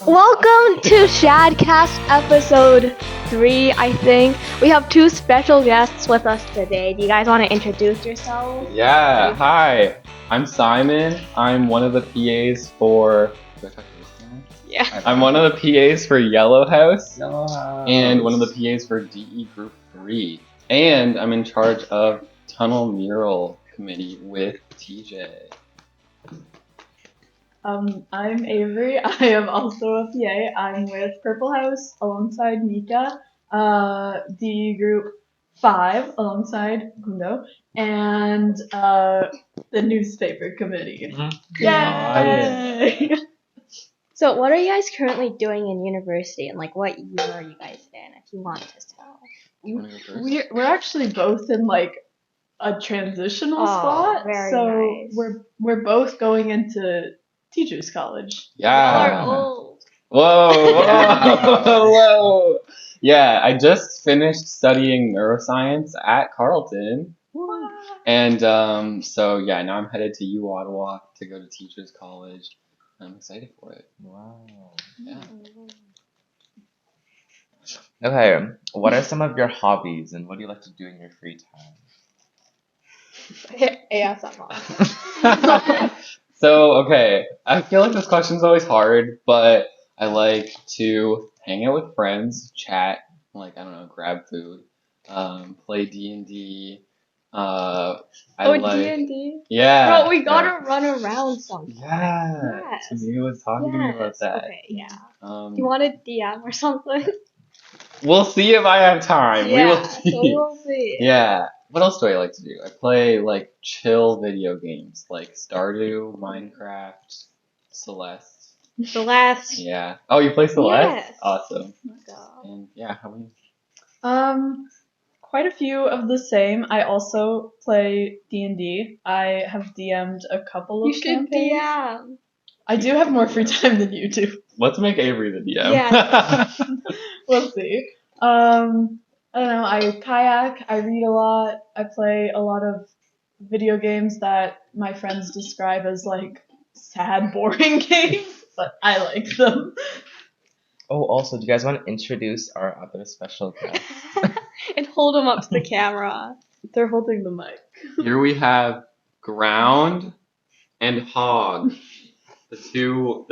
Welcome to ShadCast episode 3, I think. We have two special guests with us today. Do you guys want to introduce yourselves? Yeah, hi. I'm Simon. I'm one of the PAs for... Do I talk to this now? Yeah. I'm one of the PAs for Yellow House. Yellow House. And one of the PAs for DE Group 3. And I'm in charge of Tunnel Mural Committee with TJ. I'm Avery. I am also a PA. I'm with Purple House alongside Mika, D Group 5 alongside Gundo, and the newspaper committee. Mm-hmm. Yay! So what are you guys currently doing in university, and like what year are you guys in, if you want to tell? We're actually both in like a transitional spot, very so nice. we're both going into teachers college. Yeah. Y'all are old. Whoa. Yeah, I just finished studying neuroscience at Carleton. And so yeah, now I'm headed to U Ottawa to go to Teachers College. I'm excited for it. Wow. Yeah. Okay, what are some of your hobbies and what do you like to do in your free time? ASMR. So okay, I feel like this question's always hard, but I like to hang out with friends, chat, like I don't know, grab food, play D&D. I like D&D? yeah. Bro, we gotta run around sometime. Yeah. Yes. Tamia was talking to me about that. Okay, yeah. Um, You want a DM or something? We'll see if I have time. Yeah, We will see. so we'll see. Yeah. What else do I like to do? I play like chill video games like Stardew, Minecraft, Celeste. Celeste. Yeah. Oh, you play Celeste? Yes. Awesome. Oh my god. And yeah, how many? Quite a few of the same. I also play D&D. I have DM'd a couple of You should campaigns. DM. I do have more free time than you do. Let's make Avery the DM. Yeah. We'll see. I don't know. I kayak. I read a lot. I play a lot of video games that my friends describe as like sad, boring games, but I like them. Oh, also, do you guys want to introduce our other special guest? And hold them up to the camera. They're holding the mic. Here we have Ground and Hog, the two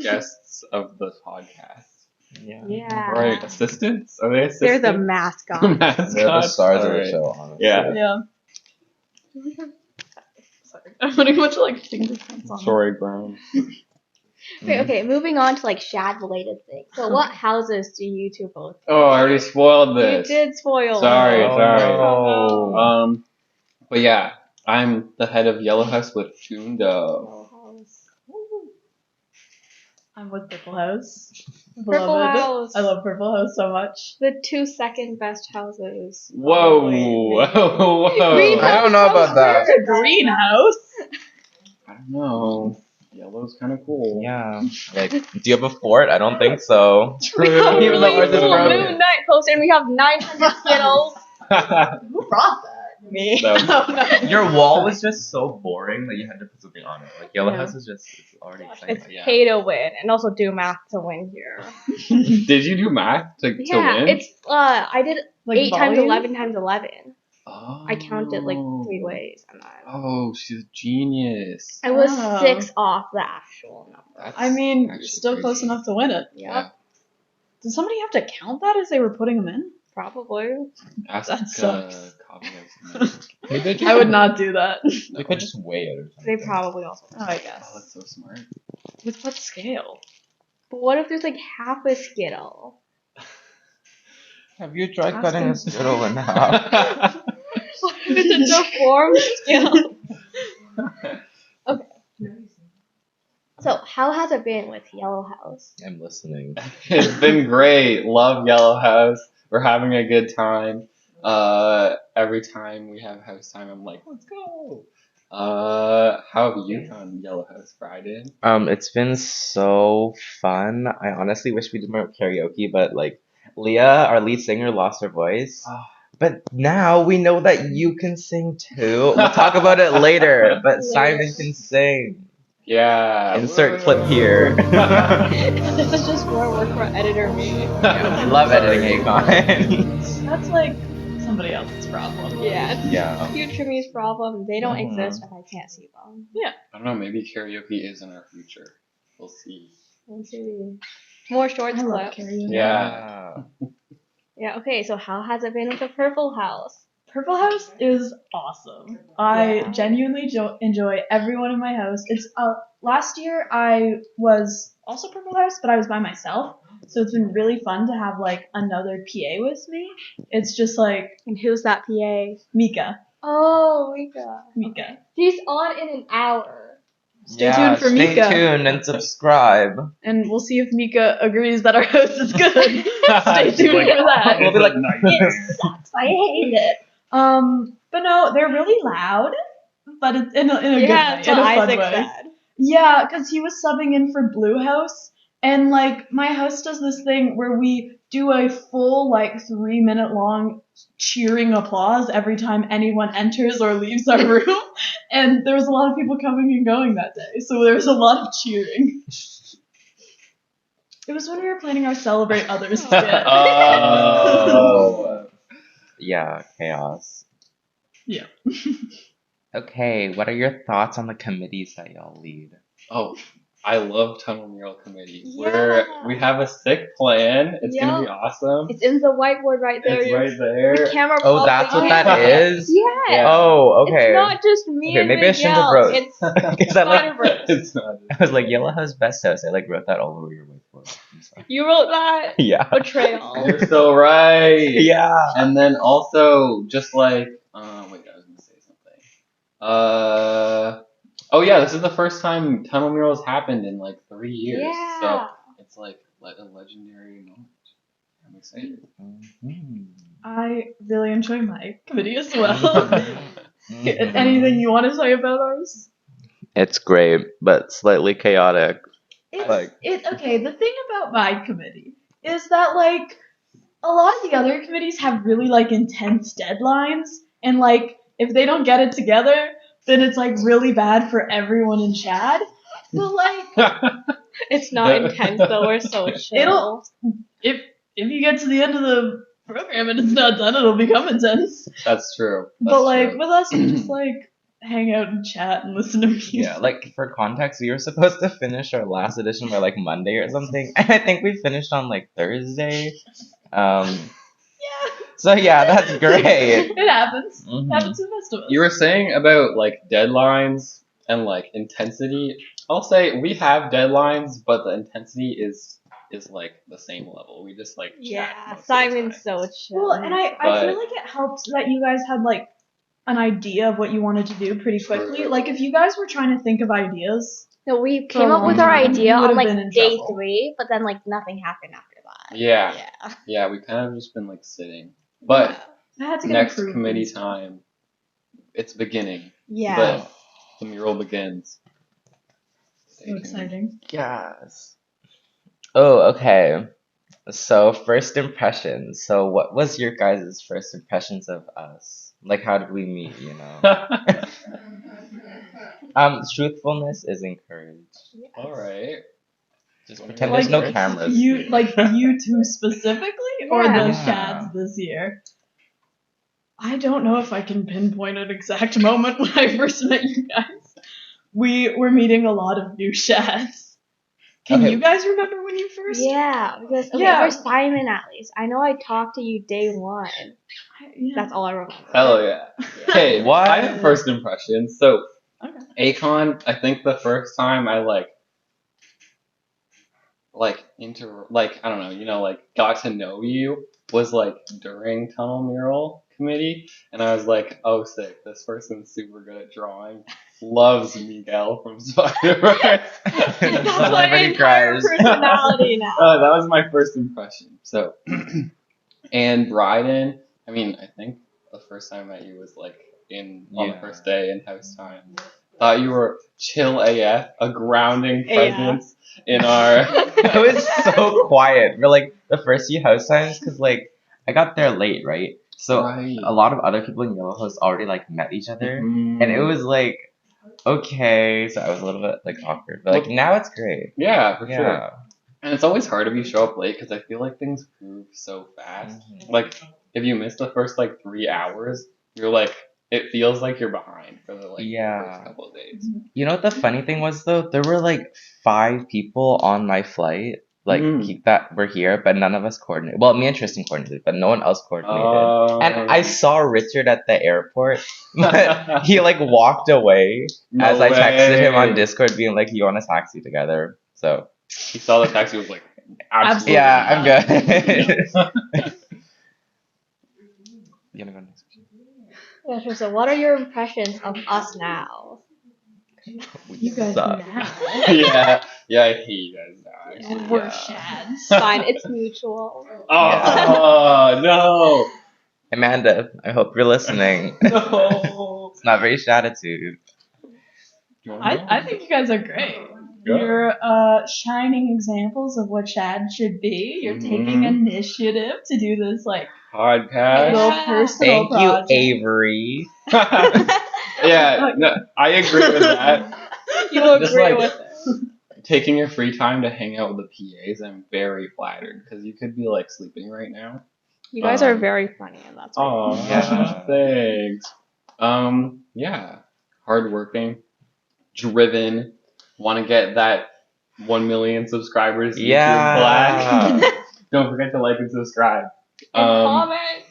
guests of the podcast. Yeah. Yeah. Right, assistants? Are they They're assistants? the mascot. Mascots? They're the stars of the Alright. show, honestly. Yeah. Yeah. Sorry, I'm putting a bunch of like finger prints on. Sorry, Ground. Okay, moving on to like Shad related things. So what houses do you two both play? Oh, I already spoiled You this. did spoil Sorry, it. Oh, sorry. But yeah, I'm the head of Yellow House with Jundo. I'm with Purple House. Purple Beloved. House. I love Purple House so much. The 2 second best houses. Whoa, Probably. whoa. Green I don't know about that. The greenhouse. I don't know. Yellow's kind of cool. yeah. Like, do you have a fort? I don't think so. True. We have Even though ours is full broken. Moon Night poster and we have 900 Skittles. Who brought that? Me. No. Oh, no. Your wall was just so boring that you had to put something on it. Like, Yellow Yeah. House is just it's already exciting. It's Yeah. pay to win and also do math to win here. Did you do math to Yeah, win? it's I did Like 8 times volume? 11 times 11. Oh. I counted like 3 ways and then Oh, she's a genius. I was Oh. 6 off the actual number. That's I mean, actually still crazy. close enough to win it. Yeah. Did somebody have to count that as they were putting them in? Probably. Ask That sucks. Copy House. Maybe they I would not do that. We could just weigh it or They something. probably also. Oh, I Oh, guess. that's so smart. With what scale? But what if there's like half a Skittle? Have you tried Ask cutting him. a Skittle in half? What if it's a deformed Skittle? So how has it been with Yellow House? I'm listening. It's been great. Love Yellow House. We're having a good time. Every time we have house time, I'm like, let's go. How have you found Yellow House, Brydan? It's been so fun. I honestly wish we did more karaoke, but like Leah, our lead singer, lost her voice. Oh. But now we know that you can sing too. We'll talk about it later. But Simon can sing. Yeah. Insert clip here. This is just more work for editor me. Yeah, we love editing Acon. That's like somebody else's problem. Yeah, it's Yeah. future me's problem. They don't Mhm. exist if I can't see them. I don't know. Maybe karaoke is in our future. We'll see. Let's see. More shorts I love clips. karaoke. Yeah. Yeah, okay, so how has it been with the Purple House? Purple House is awesome. I Yeah. genuinely enjoy everyone in my house. It's last year I was also Purple House, but I was by myself. So it's been really fun to have like another PA with me. It's just like And who's that PA? Mika. Oh, Mika. Mika. She's on in an hour. Stay tuned for stay Mika. tuned and subscribe. And we'll see if Mika agrees that our host is good. Stay She's tuned like, for that. We'll be like, It sucks. I hate it. But no, they're really loud. But it's in a good way, That's in what a fun Isaac way. said. Yeah, because he was subbing in for Blue House, and like my house does this thing where we do a full like 3-minute long cheering applause every time anyone enters or leaves our room, and there was a lot of people coming and going that day, so there was a lot of cheering. It was when we were planning our Celebrate Others skit. Oh. Yeah, chaos. Yeah. Okay, what are your thoughts on the committees that y'all lead? Oh, I love Tunnel Mural Committee. Yeah. We have a sick plan. It's gonna be Yeah. awesome. It's in the whiteboard right there. It's right The there. camera Oh, probably that's what can't that see it. is? Yeah. Yeah. Oh, okay. It's not just me Okay, and maybe I shouldn't have Miguel. wrote. It's Because I Spider-Verse. It's not. I was like, Yellow House Best House. I like wrote that all over your whiteboard. I'm sorry. You wrote that? Yeah. Betrayal. You're so right. Yeah. And then also, just like, wait, I was gonna say something. Oh yeah, this is the first time Tunnel Murals happened in like 3 years. Yeah. So it's like a legendary moment. I'm excited. Mhm. I really enjoy my committee as Mhm. well. Mhm. Anything you want to say about ours? It's great, but slightly chaotic. Okay, the thing about my committee is that like a lot of the other committees have really like intense deadlines, and like if they don't get it together, then it's like really bad for everyone in Chad. But like It's not intense though. We're so chill. if you get to the end of the program and it's not done, it'll become intense. That's true. But like with us, we just like hang out and chat and listen to music. Yeah, like for context, we were supposed to finish our last edition by like Monday or something, and I think we finished on like Thursday. Yeah. So yeah, that's great. It happens. Mhm. It happens to the best of us. You were saying about like deadlines and like intensity. I'll say we have deadlines, but the intensity is like the same level. We just like chat Yeah, most of the Simon's time. so chill. Well, and I But- feel like it helped that you guys had like an idea of what you wanted to do pretty quickly. True. Like if you guys were trying to think of ideas, No, we For a came up with long our time, idea we would've on like been in day trouble. 3, but then like nothing happened after that. Yeah, Yeah. yeah, we kind of just been like sitting. But I had to get next improved committee things. time, it's beginning. Yeah. But the mural begins. Stay So tuned. exciting. Yes. Oh, okay. So first impressions. So what was your guys' first impressions of us? Like how did we meet, you know? Truthfulness is encouraged. All right. Just pretend Like there's no cameras. you two specifically, or Yeah. the Yeah. Shads this year. I don't know if I can pinpoint an exact moment when I first met you guys. We were meeting a lot of new Shads. Can Okay. you guys remember when you first? Yeah, because okay, Yeah. for Simon at least, I know I talked to you day 1. Yeah. That's all I remember. Hell yeah. Okay, What? I have first impressions. So, Okay. Acon, I think the first time I like I don't know, like got to know you was like during Tunnel Mural Committee, and I was like, oh sick, this person's super good at drawing. Loves Miguel from Spider-Verse. That's my Celebrity entire crush. personality now. That was my first impression. So, and Brydan, I mean, I think the first time I met you was like on the Yeah. first day in house time. Thought you were chill AF, a grounding Yeah. presence in our. It was so quiet for like the first few house times because like I got there late, right? So Right. a lot of other people in Yellow House already like met each other, Mm. and it was like okay. So I was a little bit like awkward, but like now it's great. Yeah, for sure. Yeah. And it's always hard if you show up late because I feel like things move so fast. Mhm. Like if you miss the first like 3 hours, you're like it feels like you're behind for the Yeah. first couple of days. You know what the funny thing was though? There were like 5 people on my flight, like that were here, but none of us coordinated. Well, me and Tristan coordinated, but no one else coordinated. And I saw Richard at the airport, but he like walked away as I texted him on Discord, being like, "You want a taxi together?" So He saw the taxi was like, absolutely. yeah, I'm good. You wanna go next? Yeah, sure. So, what are your impressions of us now? You guys suck. now. yeah, I hate you guys now. Actually. We're Yeah. shads. It's fine. It's mutual. Oh no! Amanda, I hope you're listening. No. It's not very attitude. I think you guys are great. Yeah. You're shining examples of what Shad should be. You're taking initiative to do this like Podcast. little personal Thank you, project. Avery. Yeah, no, I agree with that. You Just agree like- with it? Taking your free time to hang out with the PAs, I'm very flattered because you could be like sleeping right now. You guys are very funny, and that's why. Oh, Yeah. thanks. Yeah, hardworking, driven, want to get that 1 million subscribers. YouTube Yeah. black. Don't forget to like and subscribe. Comment.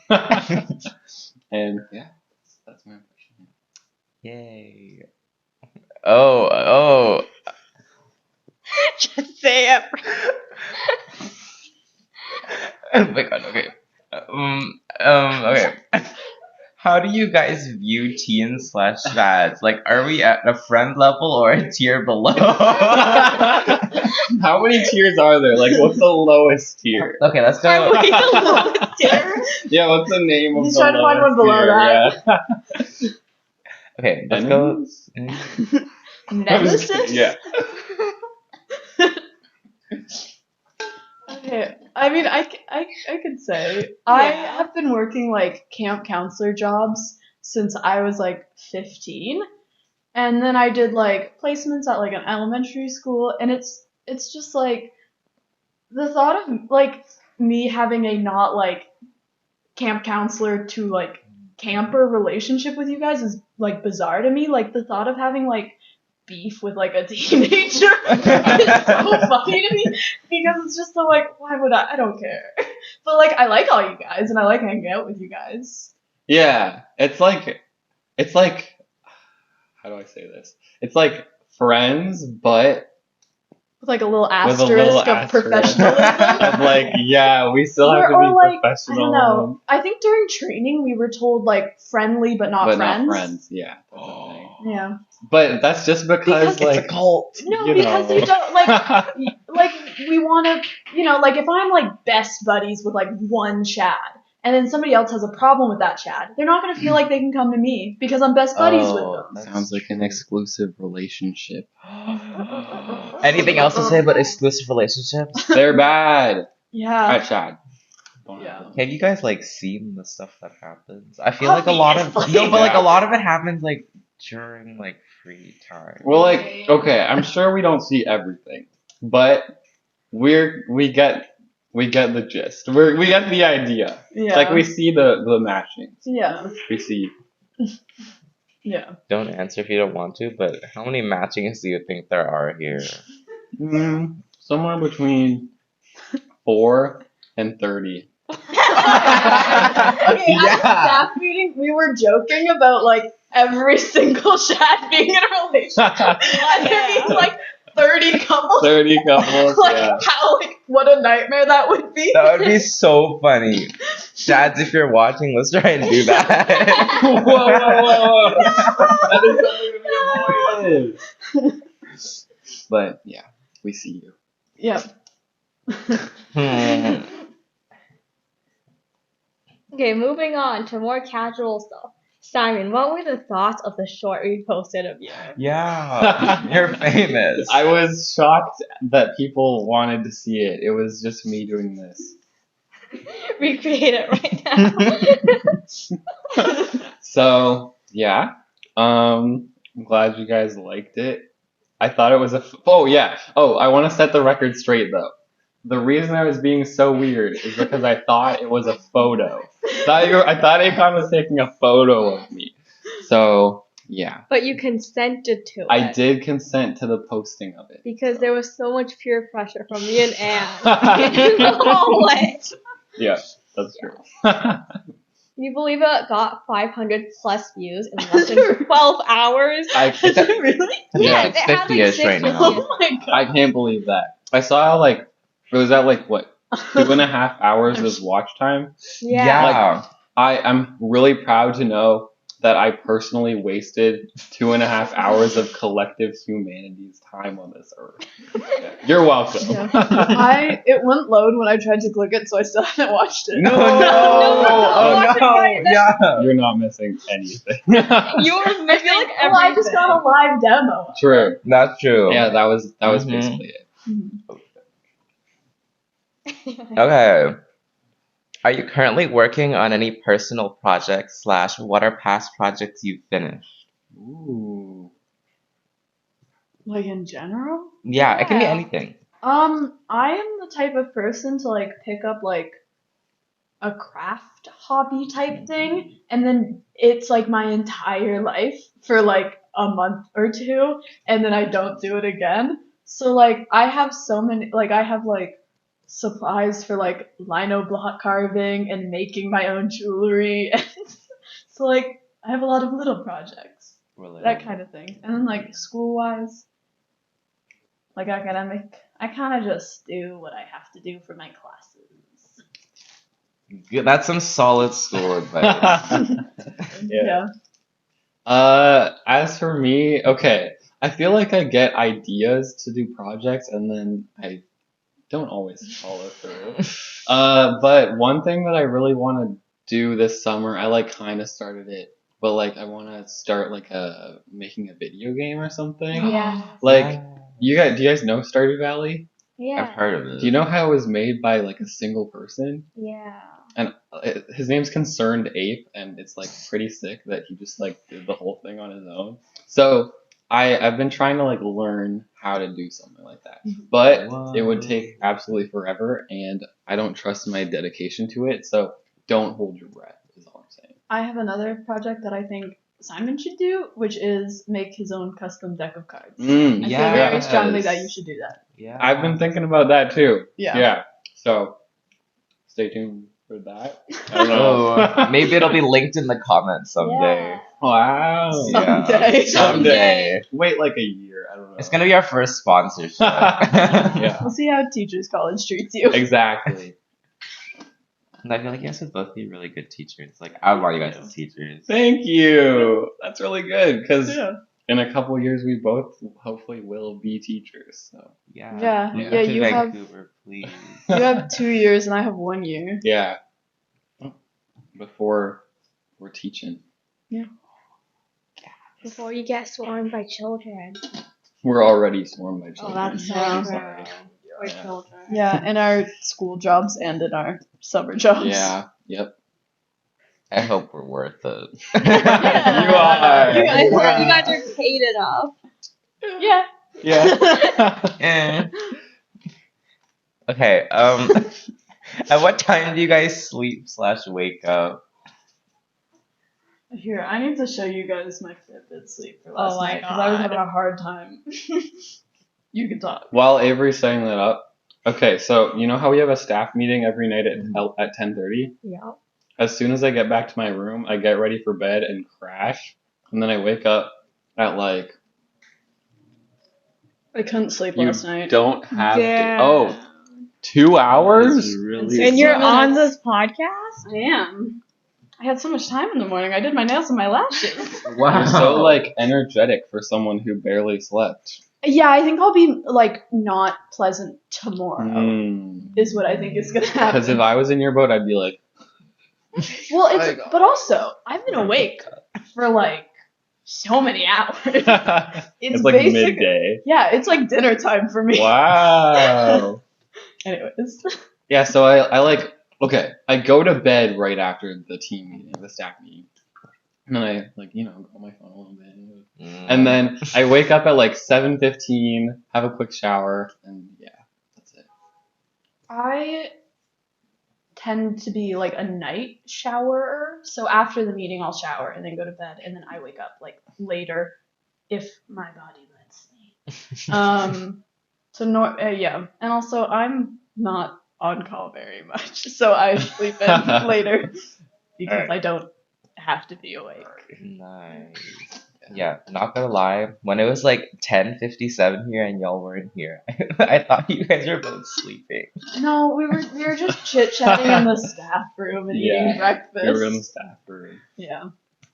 And yeah, that's my impression. Yay. Oh. Just say it. Oh my god, okay. Okay. How do you guys view teens / shads? Like, are we at a friend level or a tier below? How many tiers are there? Like, what's the lowest tier? Okay, let's Are go. we the lowest tier? Yeah, what's the name of He's the trying to find one lowest below tier? Okay, let's go. I'm just kidding, Nemesis? yeah. Okay, I mean, I could say I Yeah. have been working like camp counselor jobs since I was like 15, and then I did like placements at like an elementary school, and it's just like the thought of like me having a not like camp counselor to like camper relationship with you guys is like bizarre to me. Like the thought of having like beef with like a teenager is so funny to me because it's just so like, why would I don't care. But like I like all you guys and I like hanging out with you guys. Yeah, it's like, how do I say this? It's like friends, but With like a little with a asterisk little of asterisk professionalism. of like, yeah, we still have to or be like, professional. I don't know. I think during training we were told like friendly but not but friends. not friends, yeah. That's the thing. Yeah. But that's just because like, it's a cult. No, you because know. you don't like we want to, like if I'm like best buddies with like one Chad and then somebody else has a problem with that Chad, they're not going to feel like they can come to me because I'm best buddies with them. That's Sounds like an exclusive relationship. Anything else to say about exclusive relationships? They're bad. Yeah. Alright, Chad. Don't Yeah. have them. Have you guys like seen the stuff that happens? I feel like a lot of Obviously. but like a lot of it happens like during like free time. Well, like, okay, I'm sure we don't see everything, but we get the gist. We get the idea. Yeah. Like we see the matchings. Yeah. We see. Yeah. Don't answer if you don't want to, but how many matchings do you think there are here? Somewhere between 4 and 30. Okay, at the Yeah. staff meeting, we were joking about like every single Chad being in a relationship. And there being like 30 couples. 30 couples. Like Yeah. how what a nightmare that would be. That would be so funny. Shads, if you're watching, let's try and do that. Whoa. That is something to be avoided. But yeah, we see you. Yeah. Okay, moving on to more casual stuff. Simon, what were the thoughts of the short we posted of you? Yeah, you're famous. I was shocked that people wanted to see it. It was just me doing this. Recreate it right now. So yeah, I'm glad you guys liked it. I thought it was oh yeah. Oh, I want to set the record straight though. The reason I was being so weird is because I thought it was a photo. I thought Acon was taking a photo of me. So yeah. But you consented to it. I did consent to the posting of it. Because there was so much peer pressure from me and Anne in the hallway. Yeah, that's true. Can you believe it got 500 plus views in less than 12 hours? Really? Yeah, it's it had, 50-ish right now. Oh my god. I can't believe that. I saw like it was at like what 2.5 hours of watch time. Yeah. I'm really proud to know that I personally wasted 2.5 hours of collective humanity's time on this earth. You're welcome. Yeah. It wouldn't load when I tried to click it, so I still haven't watched it. No. Watch it right now. Yeah. You're not missing anything. You were I missing feel like, oh, I just got a live demo. True. That's true. Yeah, that was Mhm. basically it. Okay. Are you currently working on any personal projects / what are past projects you've finished? Ooh. Like in general? Yeah, it can be Yeah. anything. I am the type of person to like pick up like a craft hobby type thing, and then it's like my entire life for like a month or two, and then I don't do it again. So like I have so many, like I have like supplies for like lino block carving and making my own jewelry. So like I have a lot of little projects, that kind of thing. And then like school wise, like academic, I kind of just do what I have to do for my classes. Good. That's some solid school advice. Yeah. As for me, okay, I feel like I get ideas to do projects and then I don't always follow through. But one thing that I really want to do this summer, I like kind of started it, but like I want to start like making a video game or something. Yeah. Like do you guys know Stardew Valley? Yeah. I've heard of it. Do you know how it was made by like a single person? Yeah. And his name's Concerned Ape, and it's like pretty sick that he just like did the whole thing on his own. So I've been trying to like learn how to do something like that, but it would take absolutely forever, and I don't trust my dedication to it. So don't hold your breath, is all I'm saying. I have another project that I think Simon should do, which is make his own custom deck of cards. I feel very strongly that you should do that. Yeah. I've been thinking about that too. Yeah. Yeah. So stay tuned for that. I don't know. Oh, maybe it'll be linked in the comments someday. Yeah. Wow. Someday. Someday. Wait like a year. I don't know. It's gonna be our first sponsorship. Yeah. We'll see how Teachers College treats you. Exactly. And I feel like you guys would both be really good teachers. Like, I want you guys as teachers. Thank you. That's really good because Yeah. in a couple years we both hopefully will be teachers. So Yeah. Yeah. Move Yeah, to you have Vancouver, please. you have 2 years and I have 1 year. yeah. Before we're teaching, Before you get swarmed by children. we're already swarmed by Oh, children. that's so Yeah. true. For Yeah. children. Yeah, in our school jobs and in our summer jobs. Yeah. Yep. I hope we're worth it. You are. You guys are paid enough. Yeah. Yeah. Eh. Okay, at what time do you guys sleep / wake up? Here, I need to show you guys my Fitbit sleep for last Oh my night because I was God. having a hard time. You can talk. While Avery's setting that up, okay. So you know how we have a staff meeting every night at 10:30. Yeah. As soon as I get back to my room, I get ready for bed and crash, and then I wake up at like. I couldn't sleep You last night. don't have Damn. to. Oh, 2 hours? It's really And you're on minutes. this podcast? I am. I had so much time in the morning. I did my nails and my lashes. Wow. You're so like energetic for someone who barely slept. Yeah, I think I'll be like not pleasant tomorrow. Is what I think is gonna happen. Because if I was in your boat, I'd be like, Well, it's but also I've been awake for like so many hours. it's like basic- midday. Yeah, it's like dinner time for me. Wow. Anyways. Yeah, so I like, okay, I go to bed right after the team meeting, the staff meeting. And then I go on my phone a little bit. And then I wake up at like 7:15, have a quick shower, and yeah, that's it. I tend to be like a night showerer. So after the meeting, I'll shower and then go to bed, and then I wake up like later if my body lets me. Yeah, and also I'm not on call very much, so I sleep in later because I don't have to be awake. Nice. Yeah, not gonna lie, when it was like 10:57 here and y'all weren't here, I thought you guys were both sleeping. No, we were just chit chatting in the staff room and eating breakfast. We were in the staff room. Yeah.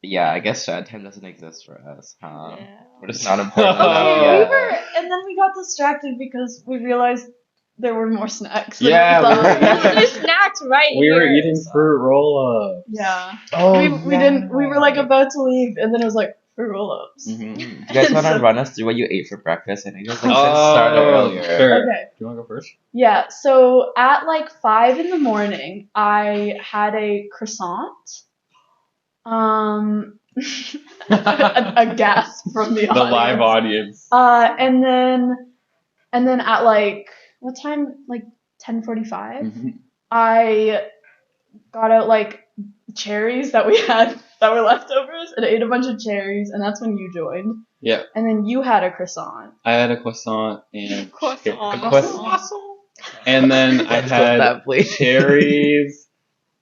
Yeah, I guess Shad time doesn't exist for us, huh? Yeah. We're just not important enough Okay, yet. and then we got distracted because we realized there were more snacks. than Yeah, we thought. There's snacks right We here. were eating fruit roll-ups. Yeah. Oh, We didn't. We were like about to leave, and then it was like fruit roll-ups. Mm-hmm. You guys want to run us through what you ate for breakfast? I know you guys like Oh, started earlier. sure. Okay. Do you want to go first? Yeah. So at like 5 a.m, I had a croissant. A gasp from the audience. The live audience. And then at like what time? Like 10:45. Mm-hmm. I got out like cherries that we had that were leftovers and ate a bunch of cherries, and that's when you joined. Yeah. And then you had a croissant. I had a croissant and Croissant. And then I What's with had that, please? cherries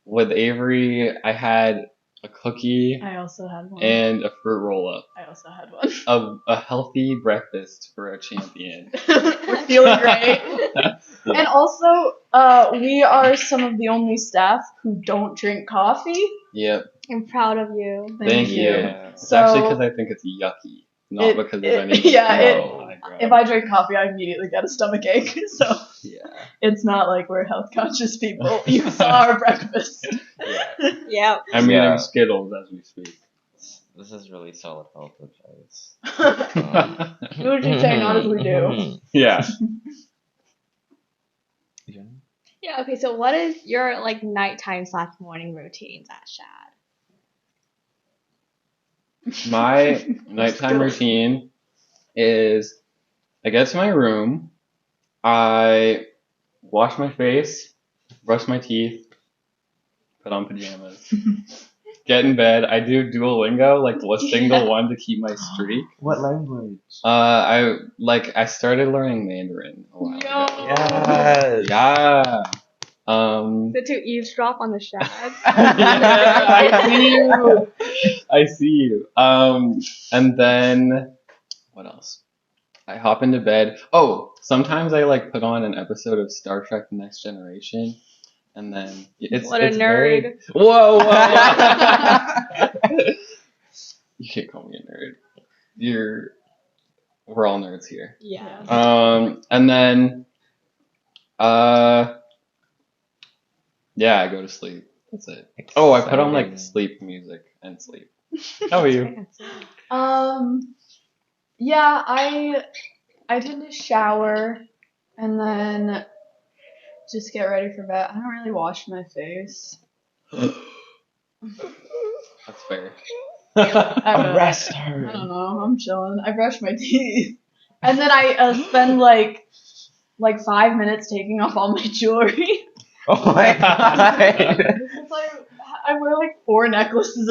with Avery. I had a cookie I also had one. and a fruit roll-up. I also had one. A healthy breakfast for a champion. We're feeling great. And also, we are some of the only staff who don't drink coffee. Yep. I'm proud of you. Thank you. Yeah. It's So- actually because I think it's yucky, not because of any. If I drink coffee, I immediately get a stomach ache. So Yeah. it's not like we're health conscious people. You saw our breakfast. Yeah. I'm Yeah. eating Skittles as we speak. This is really solid health advice. Do what you say, not as we do. Yeah. Yeah. Okay. So, what is your like nighttime / morning routines at Shad? My nighttime routine is I get to my room, I wash my face, brush my teeth, put on pajamas, get in bed. I do Duolingo, like a single one to keep my streak. What language? I started learning Mandarin a while ago. Yes. Yeah. To eavesdrop on the Shad. Yeah, I see you. I see you. And then what else? I hop into bed. Oh, sometimes I like put on an episode of Star Trek: The Next Generation, and then it's What a it's nerd. very whoa. You can't call me a nerd. We're all nerds here. Yeah. And then yeah, I go to sleep. That's it. Oh, I put on like sleep music and sleep. How are you? Yeah, I tend to shower and then just get ready for bed. I don't really wash my face. That's fair. Arrest I her. don't know. I'm chilling. I brush my teeth, and then I spend like 5 minutes taking off all my jewelry. Oh my god. Because I wear like 4 necklaces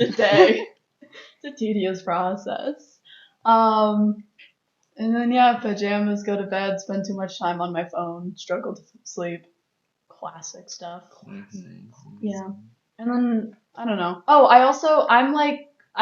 a day. It's a tedious process. And then yeah, pajamas, go to bed, spend too much time on my phone, struggle to sleep. Classic stuff. Yeah. And then I don't know. Oh, I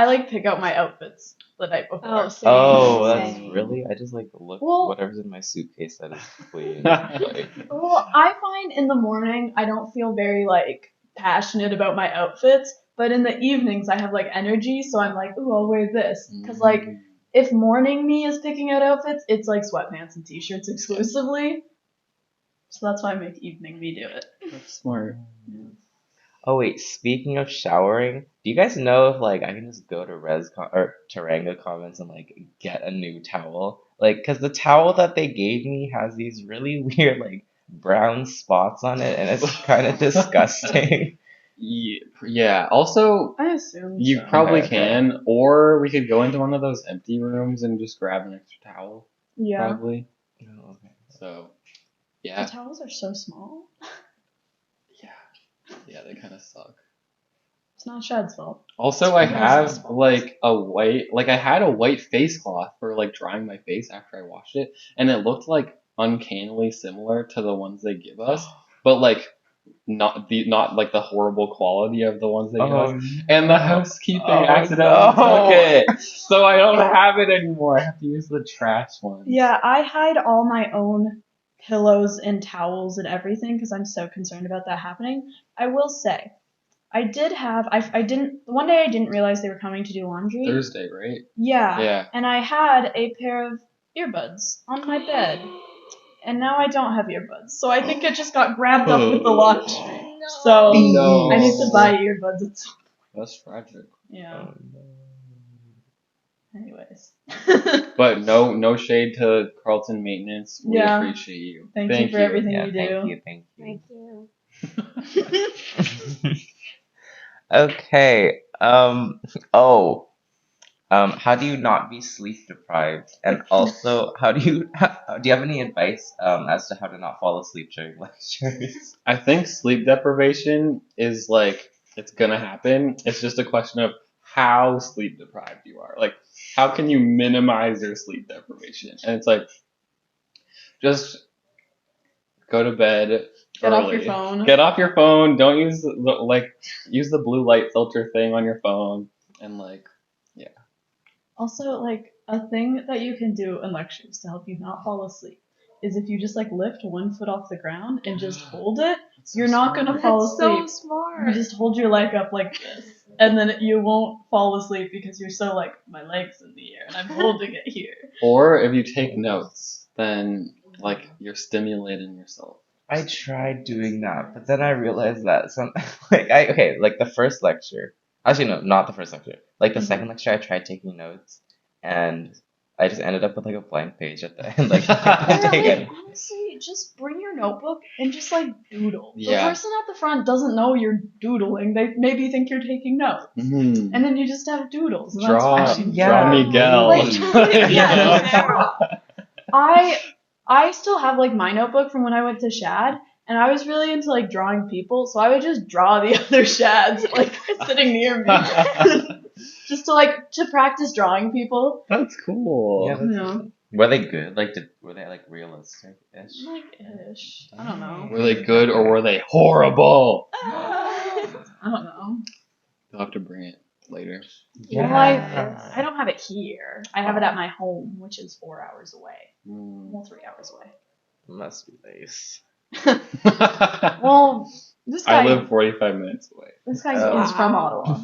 like pick out my outfits the night before. Oh, same. Oh, that's Same. really? I just like look Well- whatever's in my suitcase that is clean. Like, Well, I find in the morning I don't feel very like passionate about my outfits, but in the evenings I have like energy, so I'm like, ooh, I'll wear this. Because like if morning me is picking out outfits, it's like sweatpants and t-shirts exclusively. So that's why I make evening me do it. That's smart. oh wait, speaking of showering, do you guys know if like I can just go to or Taranga comments and like get a new towel? Like, cause the towel that they gave me has these really weird like brown spots on it, and it's kind of disgusting. Yeah. Also, I assume you so. probably Okay. can, or we could go into one of those empty rooms and just grab an extra towel. Yeah. Probably. Oh, okay. So, The yeah. towels are so small. Yeah, they kind of suck. It's not Shad's fault. Also, I You guys' have fault. like I had a white face cloth for like drying my face after I washed it, and it looked like uncannily similar to the ones they give us, but like not like the horrible quality of the ones they give us. And the housekeeping accidentally took it, so I don't have it anymore. I have to use the trash ones. Yeah, I hide all my own pillows and towels and everything because I'm so concerned about that happening. I will say, I did have, I didn't, one day I didn't realize they were coming to do laundry. Thursday, right? Yeah. Yeah. And I had a pair of earbuds on my bed. And now I don't have earbuds. So I think it just got grabbed up with the laundry. So No. I need to buy earbuds at some That's tragic. Yeah. Anyways. But no shade to Carlton Maintenance. We Yeah. appreciate you. Thank you for everything Yeah, you do. thank you. Thank you. Okay. How do you not be sleep deprived? And also, do you have any advice as to how to not fall asleep during lectures? I think sleep deprivation is like it's gonna happen. It's just a question of how sleep deprived you are. Like how can you minimize your sleep deprivation? And it's like just go to bed Get early. off your phone. Get off your phone. Don't use use the blue light filter thing on your phone and like Also, like, a thing that you can do in lectures to help you not fall asleep is if you just, like, lift one foot off the ground and just hold it, you're not gonna fall asleep. That's so smart. You just hold your leg up like this, and then you won't fall asleep because you're so, like, my leg's in the air and I'm holding it here. or if you take notes, then like you're stimulating yourself. I tried doing that, but then I realized that like the first lecture. Actually, no, not the first lecture. Like the second lecture, I tried taking notes, and I just ended up with like a blank page at the end. Like, I didn't take it. Honestly, just bring your notebook and just, like, doodle. Yeah. The person at the front doesn't know you're doodling. They maybe think you're taking notes. Mm. And then you just have doodles. And Draw, that's actually draw fun. Miguel. Like, yeah. I still have like my notebook from when I went to Shad, and I was really into like drawing people, so I would just draw the other Shads like sitting near me, just to practice drawing people. That's cool. Yeah, Yeah, Were they good? Like, were they like realistic-ish? like ish. I don't know. Were they good or were they horrible? I don't know. You'll have to bring it later. Well, I don't have it here. I have it at my home, which is 4 hours away. Well, 3 hours away. Must be nice. Well, this guy. I live 45 minutes away. This guy Oh. is from Ottawa.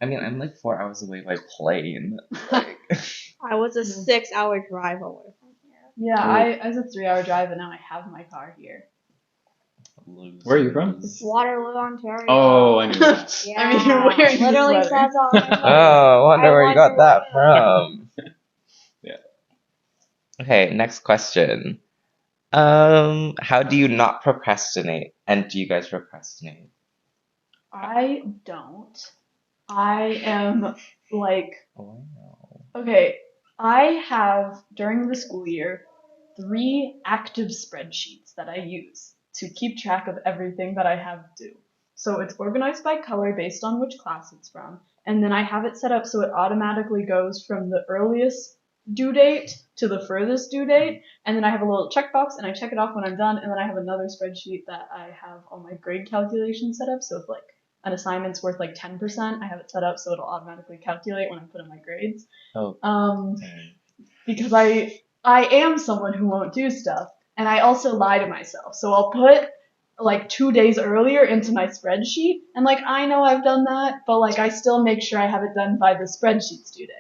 I mean, I'm like 4 hours away by plane. I was a 6-hour drive away from here. Yeah, I was a 3-hour drive, and now I have my car here. Where are you from? Waterloo, Ontario. Oh, I knew that. Yeah. I mean, you're wearing literally this says sweater. all my Oh, I wonder I where you got wonder that where- from. Yeah. Okay, next question. How do you not procrastinate? And do you guys procrastinate? I don't. I am like, Wow. okay, I have during the school year 3 active spreadsheets that I use to keep track of everything that I have due. So it's organized by color based on which class it's from, and then I have it set up so it automatically goes from the earliest due date to the furthest due date, and then I have a little checkbox and I check it off when I'm done, and then I have another spreadsheet that I have all my grade calculations set up, so if like an assignment's worth like 10%, I have it set up so it'll automatically calculate when I put in my grades. Because I am someone who won't do stuff, and I also lie to myself. So I'll put like 2 days earlier into my spreadsheet, and like I know I've done that, but like I still make sure I have it done by the spreadsheet's due date.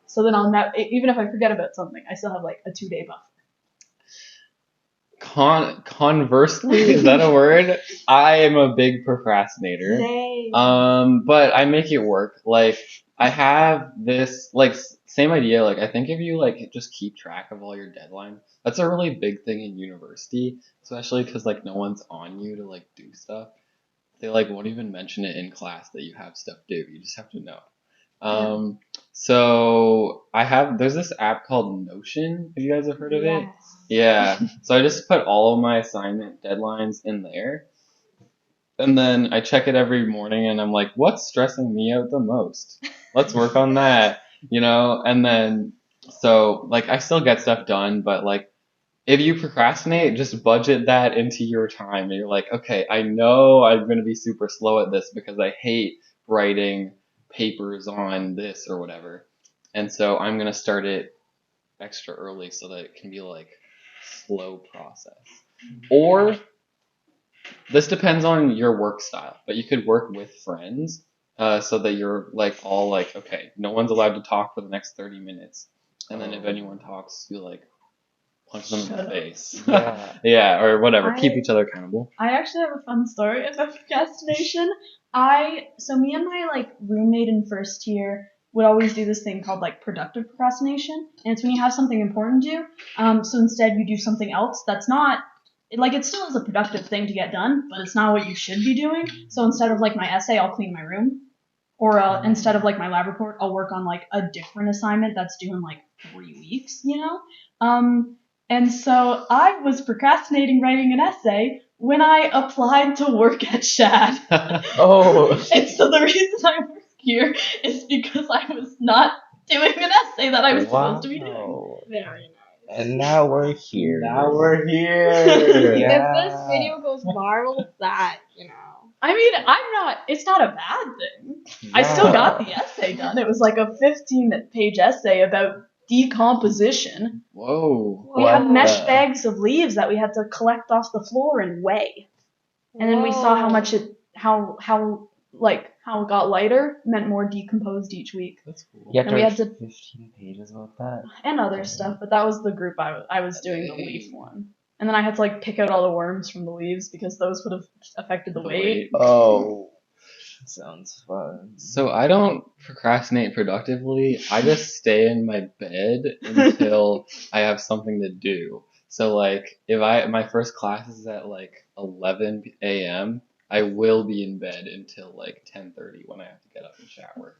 So then I'll even if I forget about something, I still have like a 2-day buffer. Conversely, is that a word? I am a big procrastinator. Same. But I make it work. Like I have this like same idea. Like I think if you like just keep track of all your deadlines, that's a really big thing in university, especially because like no one's on you to like do stuff. they like won't even mention it in class that you have stuff due. You just have to know. So there's this app called Notion. Have you guys heard of it? Yeah. So I just put all of my assignment deadlines in there. And then I check it every morning and I'm like, what's stressing me out the most? Let's work on that, And then, so like I still get stuff done, but like if you procrastinate, just budget that into your time. And you're like, okay, I know I'm going to be super slow at this because I hate writing papers on this or whatever. And so I'm going to start it extra early so that it can be like slow process. Or this depends on your work style, but you could work with friends so that you're like all like, okay, no one's allowed to talk for the next 30 minutes. And then if anyone talks, you like punch them in the face. Yeah, or whatever. Keep each other accountable. I actually have a fun story about procrastination. So me and my like roommate in first year would always do this thing called like productive procrastination, and it's when you have something important to do. So instead you do something else that's not like it still is a productive thing to get done, but it's not what you should be doing. So instead of like my essay, I'll clean my room, or instead of like my lab report, I'll work on like a different assignment that's due in like 3 weeks. And so I was procrastinating writing an essay when I applied to work at Shad. And so the reason I work here is because I was not doing an essay that I was supposed to be doing. Very nice. And now we're here. If this video goes viral, I mean, it's not a bad thing. I still got the essay done. It was like a 15-page essay about decomposition. Whoa. We had mesh bags of leaves that we had to collect off the floor and weigh. And then we saw how much how it got lighter meant more decomposed each week. That's cool. You And we had to 15 pages about that. and other stuff, but that was the group I was doing the leaf one. And then I had to like pick out all the worms from the leaves because those would have affected the weight. Oh. Sounds fun. So I don't procrastinate productively. I just stay in my bed until I have something to do. So like if my first class is at like 11 a.m., I will be in bed until like 10:30 when I have to get up and shower.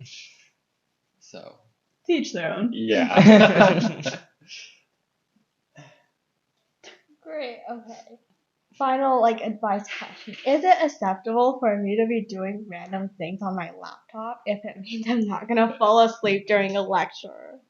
So Teach their own. yeah. Great. Okay. Final advice question. Is it acceptable for me to be doing random things on my laptop if it means I'm not gonna fall asleep during a lecture?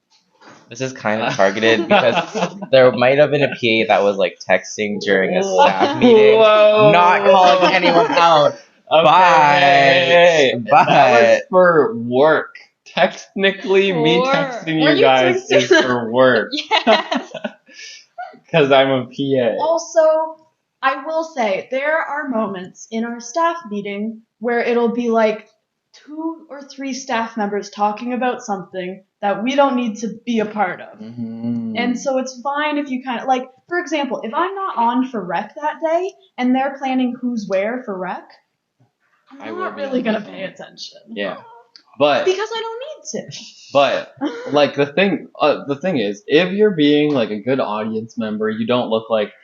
This is kind of targeted because there might have been a PA that was like texting during a staff meeting, not calling anyone out. Okay. But That was for work. Technically, me texting you guys is for work. Yes. Because I'm a PA. Also, I will say there are moments in our staff meeting where it'll be like 2 or 3 staff members talking about something that we don't need to be a part of. Mm-hmm. And so it's fine if you kind of like, for example, if I'm not on for rec that day and they're planning who's where for rec, I'm not really gonna pay attention. Yeah, but because I don't need to. But like the thing is, if you're being like a good audience member, you don't look like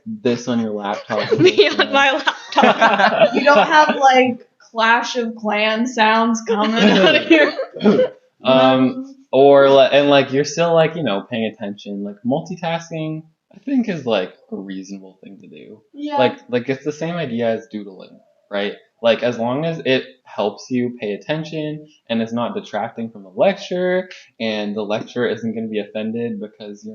this on your laptop. Me on my laptop. You don't have like Clash of Clans sounds coming out of here. And you're still paying attention. Like multitasking, I think is like a reasonable thing to do. Yeah. Like it's the same idea as doodling, right? Like as long as it helps you pay attention and it's not detracting from the lecture and the lecturer isn't going to be offended because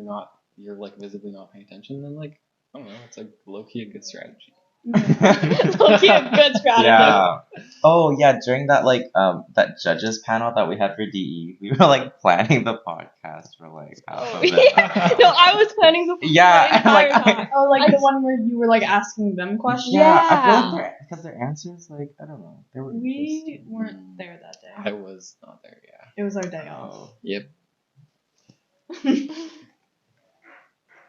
you're like visibly not paying attention, then like I don't know, it's like low key a good strategy. Low-key a good strategy. Yeah. Oh yeah, during that that judges panel that we had for DE, we were like planning the podcast for like half of it. No, I was planning the entire time. Oh, like the one where you were like asking them questions. Yeah, I feel like because their answers I don't know, they were. We weren't there that day. I was not there. Yeah. It was our day off. Oh, yep.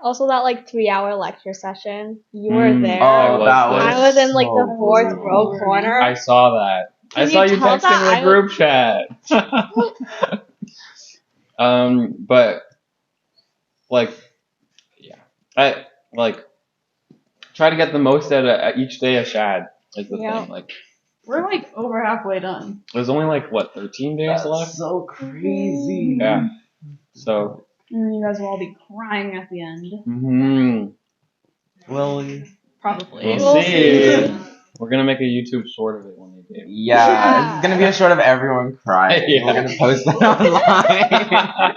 Also, that 3-hour lecture session, you were there. Oh, I was in the so 4th cool. row corner. I saw that. Can I saw you tell texting that in the group chat. But I try to get the most out of each day of Shad is the thing. We're like over halfway done. There's only like what 13 days left. so crazy. Yeah. So. And you guys will all be crying at the end. Well, Probably. We'll see. We're gonna make a YouTube short of it one day. yeah, it's gonna be a short of everyone crying. Yeah. We're gonna post that online.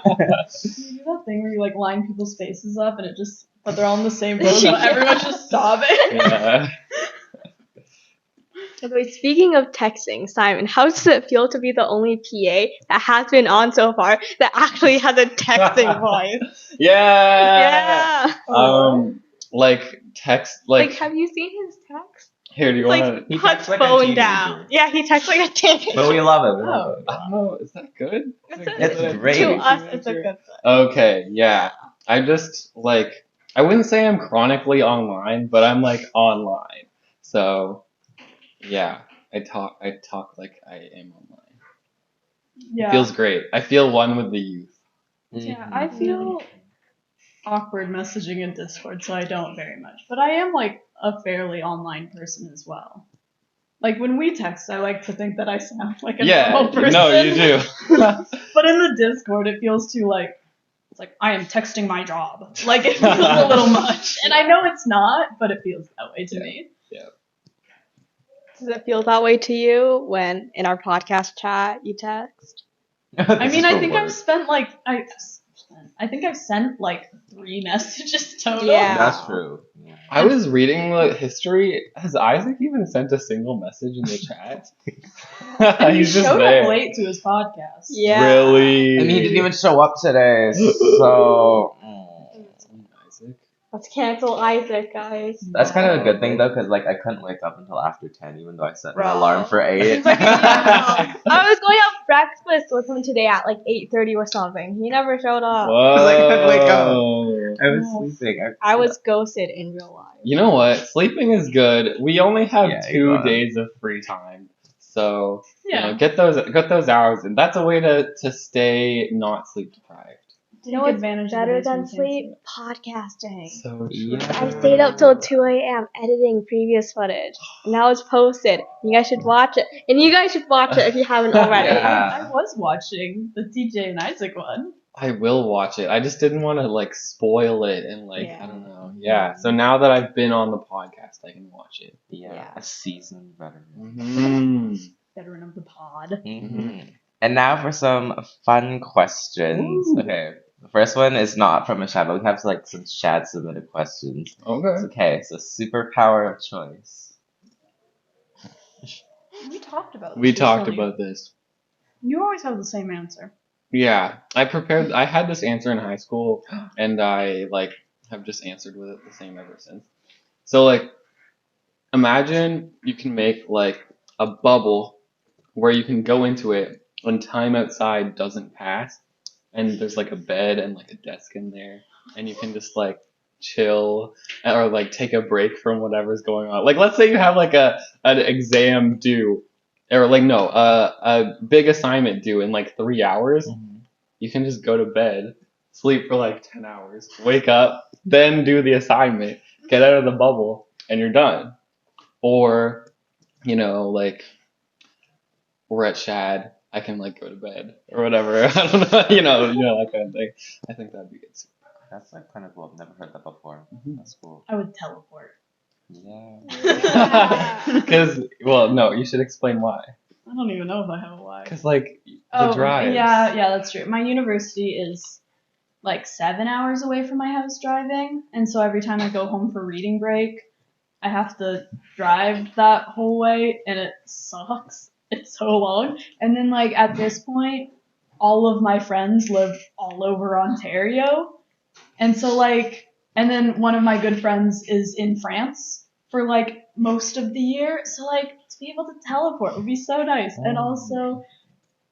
You do that thing where you like line people's faces up and but they're all in the same row, so everyone's just sobbing. Yeah. Okay, speaking of texting, Simon, how does it feel to be the only PA that has been on so far that actually has a texting voice? Yeah. Yeah. Like text, Like, have you seen his text? Here, do you Like, want to? He puts texts like a phone teenager. down. Yeah, he texts like a teenager. But we love it. Oh, is that good? It's great. To us, it's a good thing. Okay, yeah. I just like I wouldn't say I'm chronically online, but I'm like online. So yeah, I talk like I am online. Yeah. It feels great. I feel one with the youth. Yeah, I feel awkward messaging in Discord, so I don't very much. But I am like a fairly online person as well. Like when we text, I like to think that I sound like a normal person. No, you do. But in the Discord, it feels too like it's like I am texting my job. Like it feels a little much, and I know it's not, but it feels that way to me. Yeah. Does it feel that way to you when in our podcast chat you text? I mean, I think I've spent like I think I've sent like 3 messages total. Yeah. That's true. Yeah. I was reading the history. Has Isaac even sent a single message in the chat? And he He's just showed there. up late to his podcast. Yeah. Really? And he didn't even show up today, so. Isaac. Let's cancel Isaac, guys. That's kind of a good thing though, because like I couldn't wake up until after 10, even though I set an Bro. alarm for 8. He's like, I was going out breakfast with him today at like 8:30 or something. He never showed up. Whoa. Like, I couldn't wake up. I was sleeping. I was ghosted in real life. You know what? Sleeping is good. We only have Yeah, 2 you are. days of free time, so Yeah. you know, get those hours, and that's a way to stay not sleep deprived. You know what's advantage of the better days when than you can't sleep? Podcasting. So true. Yeah. I stayed up till 2 a.m. editing previous footage. Now it's posted. You guys should watch it. And you guys should watch it if you haven't already. Yeah. I was watching the TJ and Isaac one. I will watch it. I just didn't want to like spoil it and like Yeah. I don't know. Yeah. So now that I've been on the podcast, I can watch it. Yeah, a seasoned veteran. Mm-hmm. Veteran of the pod. Mm-hmm. And now for some fun questions. Ooh. Okay, the first one is not from a Shad, but we have like some Shad submitted questions. Okay. Okay, so superpower of choice. We talked about this. We talked recently. about this. You always have the same answer. Yeah, I had this answer in high school, and I like have just answered with it the same ever since. So like, imagine you can make like a bubble where you can go into it when time outside doesn't pass, and there's like a bed and like a desk in there, and you can just like chill or like take a break from whatever's going on. Like let's say you have like an exam due, or like no, a big assignment due in like 3 hours. You can just go to bed, sleep for like 10 hours, wake up, then do the assignment, get out of the bubble, and you're done. Or, you know, like we're at Shad, I can like go to bed or whatever. I don't know, you know that kind of thing. I think that'd be good. That's like kind of cool. I've never heard that before. Mhm. That's cool. I would teleport. Yeah. Because, well, no, you should explain why. I don't even know if I have a why. Because like the drive. Yeah, that's true. My university is like 7 hours away from my house driving, and so every time I go home for reading break, I have to drive that whole way, and it sucks. It's so long. And then like at this point, all of my friends live all over Ontario, and so like, and then one of my good friends is in France for like most of the year, so like to be able to teleport would be so nice. And also,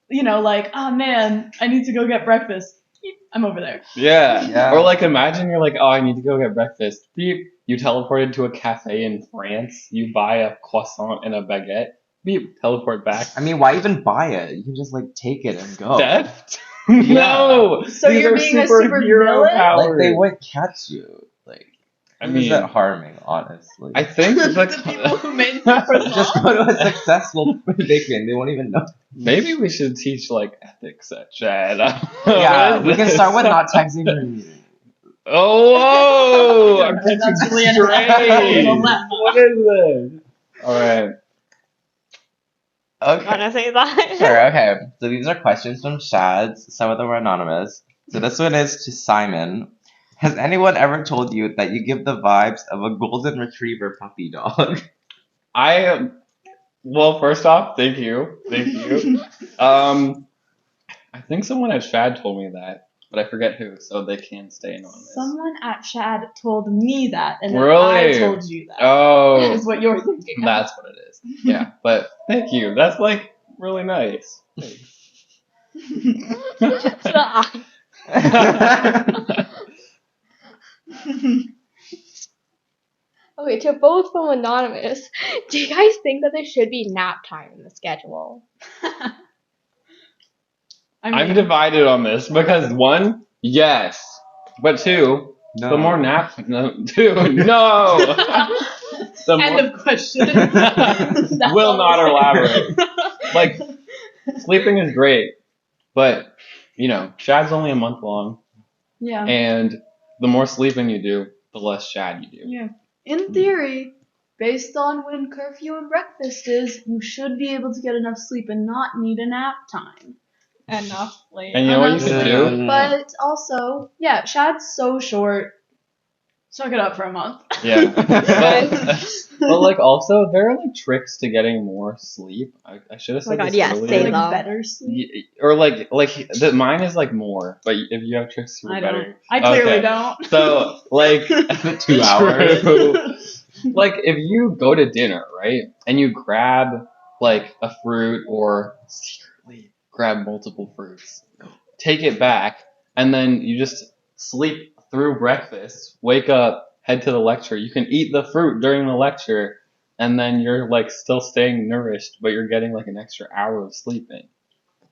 you know, like, oh man, I need to go get breakfast. Beep, I'm over there. Yeah. Or like imagine you're like, oh, I need to go get breakfast. Beep. You teleported to a cafe in France. You buy a croissant and a baguette. Beep. Teleport back. I mean, why even buy it? You can just like take it and go. Theft? No. So These you're are being a super superhero villain? powers. Like they won't catch you. Like I Who mean, is it harming, honestly? I think The people who made the croissant. Just go to a successful bakery and they won't even know. maybe we should teach like ethics at Shad. Yeah, What we is can this? start with not texting or meeting. Oh, whoa! I'm catching That's really an strays. dilemma. What is this? All right. Okay. Wanna say that? Sure, okay. So these are questions from Shads. Some of them are anonymous. So this one is to Simon. Has anyone ever told you that you give the vibes of a golden retriever puppy dog? Well, first off, thank you. I think someone at Shad told me that, but I forget who, so they can stay anonymous. Someone at Shad told me that, and then Really? I told you that. Oh, Is what you're thinking. of. that's what it is. Yeah, but thank you. That's like really nice. Stop. Okay, to both from Anonymous, do you guys think that there should be nap time in the schedule? I'm divided on this because one, yes, but two, the more naps. No, two, no. The End more, of question. will not elaborate. Like, sleeping is great, but you know, Shad's only a month long, Yeah. and the more sleeping you do, the less Shad you do. Yeah. In theory, based on when curfew and breakfast is, you should be able to get enough sleep and not need a nap time. Enough sleep. And you know what you Enough could sleep. do? But also, yeah, Shad's so short. Suck it up for a month. Yeah, but like also there are like tricks to getting more sleep. I should have Oh my said God, this yes, earlier. say like them. better sleep. Or like mine is like more, but if you have tricks for I better, don't. I clearly Okay. don't. So like 2 hours. True. Like if you go to dinner, right, and you grab like a fruit or secretly grab multiple fruits, take it back, and then you just sleep through breakfast, wake up, head to the lecture. You can eat the fruit during the lecture, and then you're like still staying nourished, but you're getting like an extra hour of sleeping.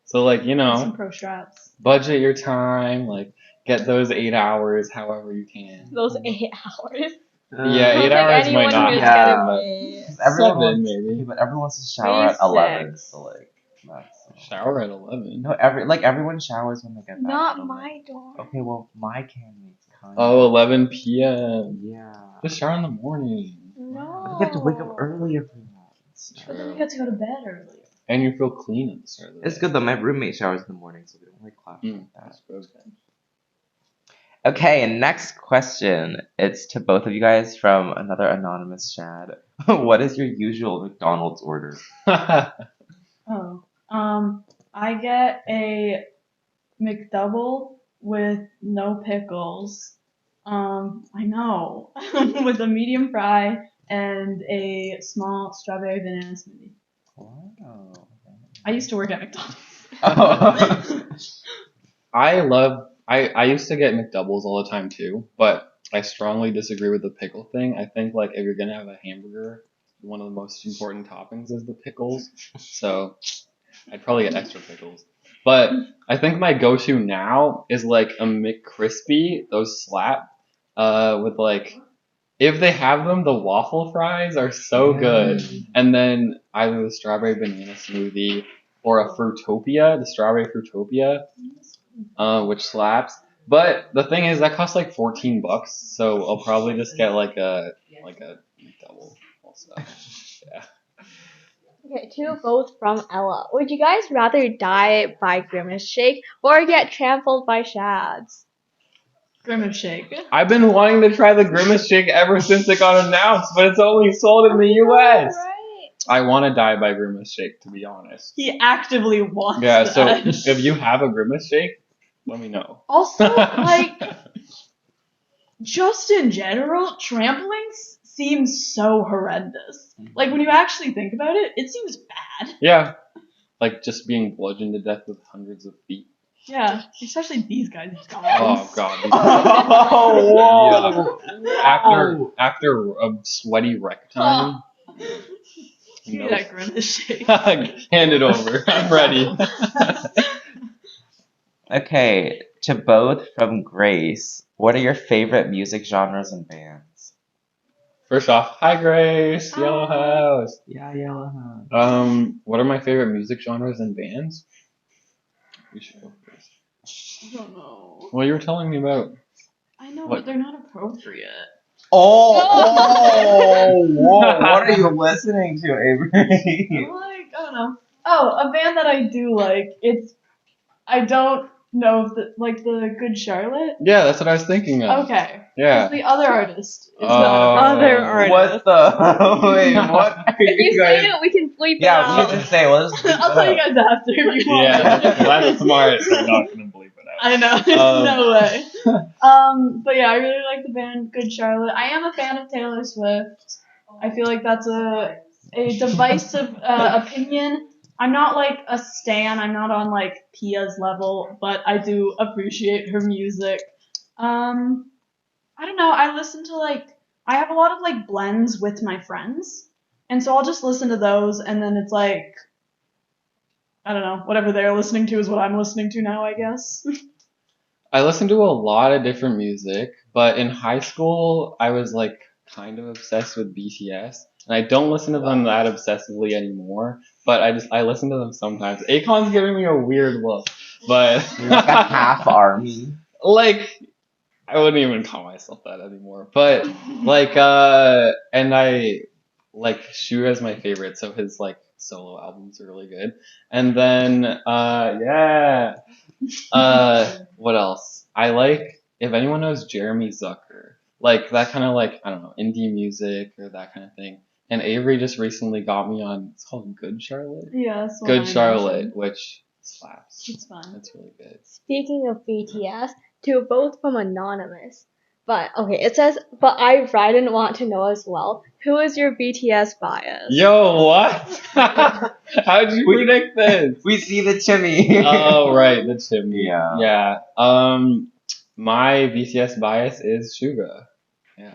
So like, you Some know, pro strats. budget your time, like get those 8 hours however you can. Those 8 hours. Yeah, Sounds 8 like hours anyone might not who's Yeah. happen, but getting paid. Everyone 7 wants, maybe. okay, but everyone wants to shower Maybe at 11, 6. so like that's Shower at 11. no everyone showers when they get back. Not from, my dorm. Okay, well my campmates kind Oh, 11 p.m. Yeah. Just shower in the morning. No. But you have to wake up earlier for that. But then you get to go to bed earlier. And you feel clean at the start of the day. It's good though. My roommate showers in the morning, so we don't like clash like that. That's good. Okay, and next question. It's to both of you guys from another anonymous Shad. What is your usual McDonald's order? Oh. I get a McDouble with no pickles. I know. With a medium fry and a small strawberry banana smoothie. Wow. I used to work at McDonald's. Oh. I used to get McDoubles all the time too, but I strongly disagree with the pickle thing. I think like if you're gonna have a hamburger, one of the most important toppings is the pickles. So I'd probably get extra pickles. But I think my go-to now is like a McCrispy, those slap, with like, if they have them, the waffle fries are so good. And then either the strawberry banana smoothie or a Fruitopia, the strawberry Fruitopia, which slaps. But the thing is, that costs like $14, so I'll probably just get like a McDouble also. Yeah. Okay, two both from Ella. Would you guys rather die by Grimace Shake or get trampled by Shads? Grimace Shake. I've been wanting to try the Grimace Shake ever since it got announced, but it's only sold in the US. Right? I want to die by Grimace Shake, to be honest. He actively wants Yeah, that. so if you have a Grimace Shake, let me know. Also, like, just in general, trampling seems so horrendous. Like, when you actually think about it, it seems bad. Yeah, like just being bludgeoned to death with hundreds of feet. Yeah, especially these guys. Oh god. Oh, Yeah. After a sweaty rec time. Give me No. that Grimace Shake. Hand it over. I'm ready. Okay, to both from Grace. What are your favorite music genres and bands? First off, hi Grace, Hi. Yellow House. Yeah, Yellow. What are my favorite music genres and bands? You should go first. I don't know. Well, you were telling me about. I know, What? but they're not appropriate. Oh, whoa! What are you listening to, Avery? I don't know. Oh, a band that I do like. I don't know if the Good Charlotte. Yeah, that's what I was thinking of. Okay. Yeah. Because the other artist is not Other appropriate. artist. What the? Wait, what are If you you say guys? it, we can bleep it Yeah, out. we can say. Well, let's I'll tell you guys after if you want. Yeah, that's smart. I'm not gonna believe it out. I know. There's no way. But yeah, I really like the band Good Charlotte. I am a fan of Taylor Swift. I feel like that's a divisive opinion. I'm not like a stan. I'm not on like Pia's level, but I do appreciate her music. I don't know. I listen to I have a lot of like blends with my friends, and so I'll just listen to those, and then it's like I don't know, whatever they're listening to is what I'm listening to now, I guess. I listened to a lot of different music, but in high school, I was like kind of obsessed with BTS, and I don't listen to them that obsessively anymore. But I listen to them sometimes. Acon's giving me a weird look, but You're like a half army. like I wouldn't even call myself that anymore. But like and I like Suga's my favorite, so his like solo albums are really good. And then yeah. What else? I like, if anyone knows Jeremy Zucker, like that kind of like, I don't know, indie music or that kind of thing. And Avery just recently got me on, it's called Good Charlotte? Yeah, that's what Good I Charlotte, mentioned. which slaps. It's fun. It's really good. Speaking of BTS, two both from Anonymous. But okay, it says, but Brydan want to know as well, who is your BTS bias? Yo, what? How'd you predict this? We see the chimney. Oh, right, the chimney. Yeah. Yeah. My BTS bias is Suga. Yeah.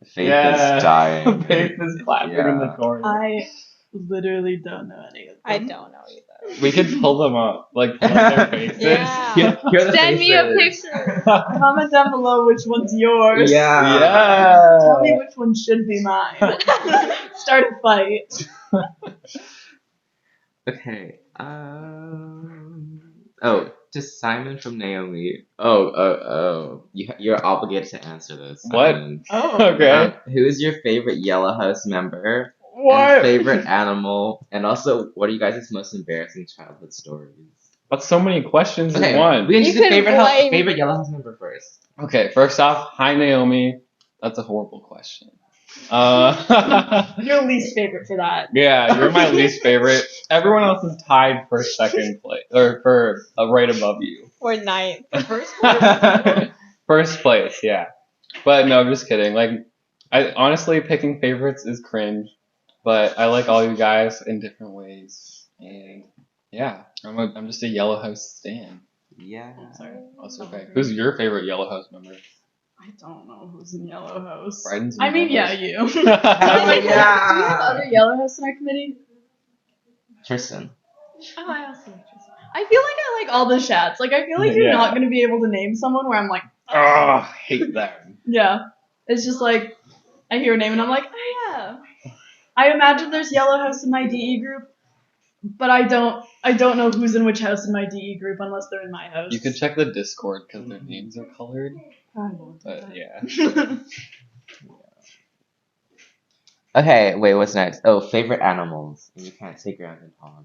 Faith is dying. Faith is clapping in the Yeah. corner. I literally don't know any of them. I don't know either. We could pull them up, like pull up their faces. Yeah. Here are the Send me a faces. picture. Comment down below which one's yours. Yeah. Tell me which one should be mine. Start a fight. Okay. Oh, to Simon from Naomi. Oh. You're obligated to answer this. What? Oh. Okay. Who is your favorite Yellow House member? What? And favorite animal? And also, what are you guys' most embarrassing childhood stories? That's so many questions in Okay, one. we can You do the can blame- favorite Yellow House member first. Okay, first off, hi Naomi. That's a horrible question. Your least favorite for that. Yeah, you're my least favorite. Everyone else is tied for second place, or for right above you. Or ninth. First place, yeah. But no, I'm just kidding. Like, I honestly picking favorites is cringe, but I like all you guys in different ways, and yeah, I'm just a Yellow House stan. Yeah. Sorry. That's okay. Who's your favorite Yellow House member? I don't know who's in Yellow House. Brydan's in I mean, Yellow yeah, House. you. Oh, Do we have yeah. other Yellow House in our committee? Tristan. Oh, I also like Tristan. I feel like I like all the Shads. Like, I feel like you're Yeah. not going to be able to name someone where I'm like, Oh, I hate that. yeah. It's just like, I hear a name and I'm like, oh yeah. I imagine there's Yellow House in my DE group, but I don't know who's in which house in my DE group unless they're in my house. You could check the Discord because their names are colored. I won't do But that. yeah. Okay, wait, what's next? Oh, favorite animals. And you can't say ground and hog.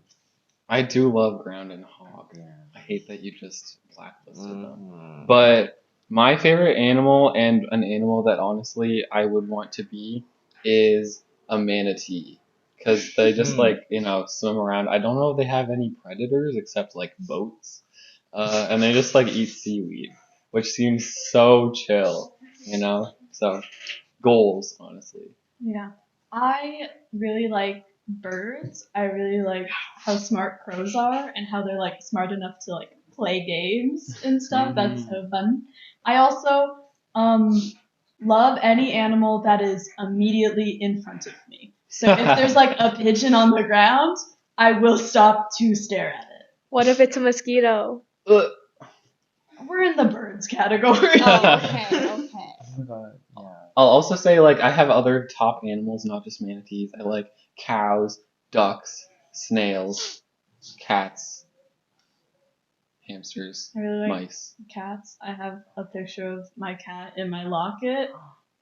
I do love Ground and Hog. Yeah. I hate that you just blacklisted them. Mhm. But my favorite animal, and an animal that honestly I would want to be, is a manatee. Because they just swim around. I don't know if they have any predators except like boats. And they just like eat seaweed, which seems so chill, So goals, honestly. Yeah. I really like birds. I really like how smart crows are and how they're like smart enough to like play games and stuff. That's so fun. I also love any animal that is immediately in front of me. So if there's like a pigeon on the ground, I will stop to stare at it. What if it's a mosquito? Ugh. We're in the birds category. Oh, okay. Oh my god. Yeah. I'll also say like I have other top animals, not just manatees. I like cows, ducks, snails, cats, hamsters, I really like mice. cats. I have a picture of my cat in my locket.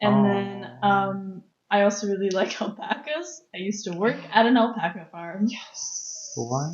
And then I also really like alpacas. I used to work at an alpaca farm. Yes. Wow.